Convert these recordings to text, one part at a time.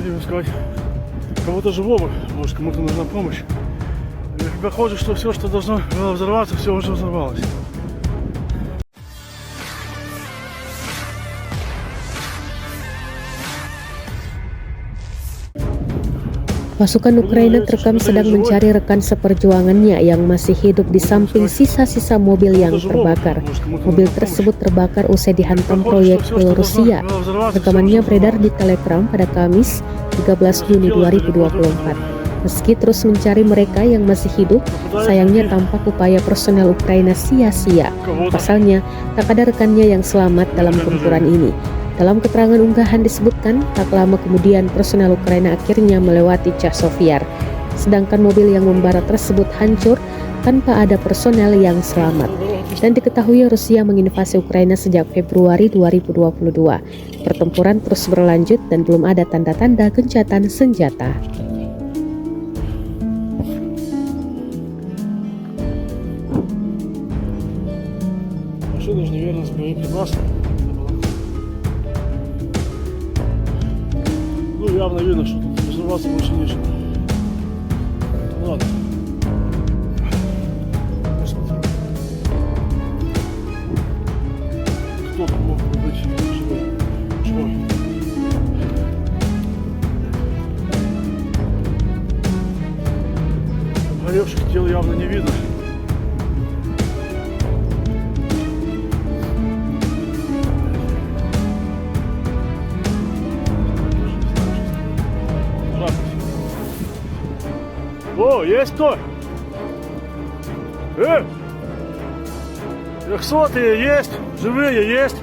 будем искать кого-то живого, может, кому-то нужна помощь. И похоже, что все, что должно было взорваться, все уже взорвалось. Pasukan Ukraina terekam sedang mencari rekan seperjuangannya yang masih hidup di samping sisa-sisa mobil yang terbakar. Mobil tersebut terbakar usai dihantam proyektil Rusia. Rekamannya beredar di Telegram pada Kamis 13 Juni 2024. Meski terus mencari mereka yang masih hidup, sayangnya tampak upaya personel Ukraina sia-sia. Pasalnya, tak ada rekannya yang selamat dalam gempuran ini. Dalam keterangan unggahan disebutkan, tak lama kemudian personel Ukraina akhirnya melewati Chasiv Yar. Sedangkan mobil yang membara tersebut hancur tanpa ada personel yang selamat. Dan diketahui Rusia menginvasi Ukraina sejak Februari 2022. Pertempuran terus berlanjut dan belum ada tanda-tanda gencatan senjata. Явно видно, что тут взрываться больше нечего. Ладно. Посмотрим. Кто тут мог бы быть живой? Обгоревших тел явно не видно. О, есть кто? Трехсотые есть, живые есть.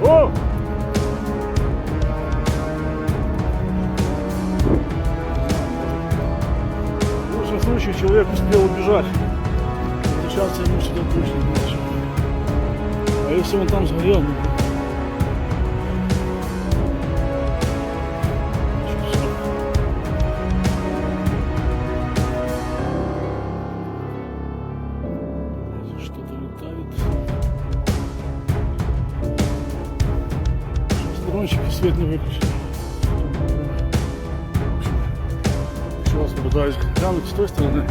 О! В лучшем случае человек успел убежать. Возвращаться ему сюда точно не начал. А если он там сгорел, дрончики свет не выключили. Еще раз попытаюсь глянуть с той стороны.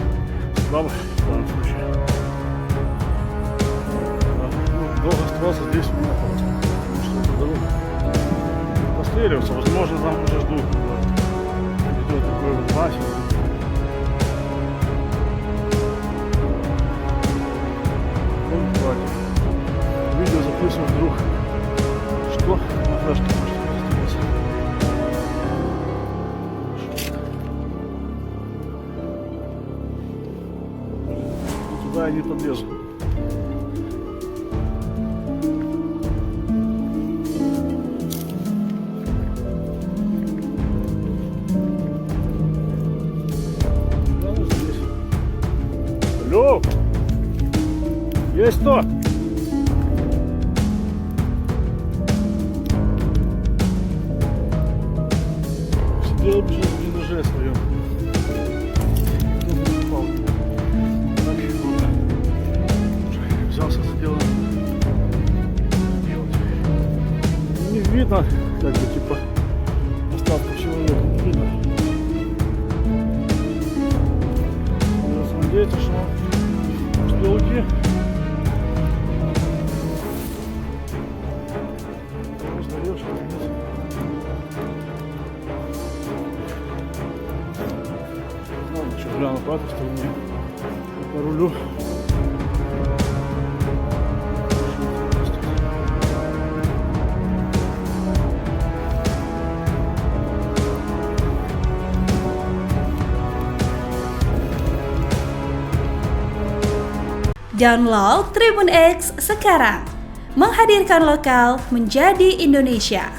Слабо в данном случае. Долго оставался здесь у меня, потому что это дорога. Постреливаться, возможно, там уже ждут. Идет такой вот мастер. Видео записываю вдруг. Что? На флешке может остаться. Туда я не подлезу. Алло! Есть кто? Я убежал в блиндаже своем. Так, взялся за дело. Не видно, как бы, типа, остатков человека не видно. Надеяться, что он успел уйти. Сгорел, что ли, нет? Гляну по этой стороне, по рулю. Download Tribun X sekarang, menghadirkan lokal menjadi Indonesia.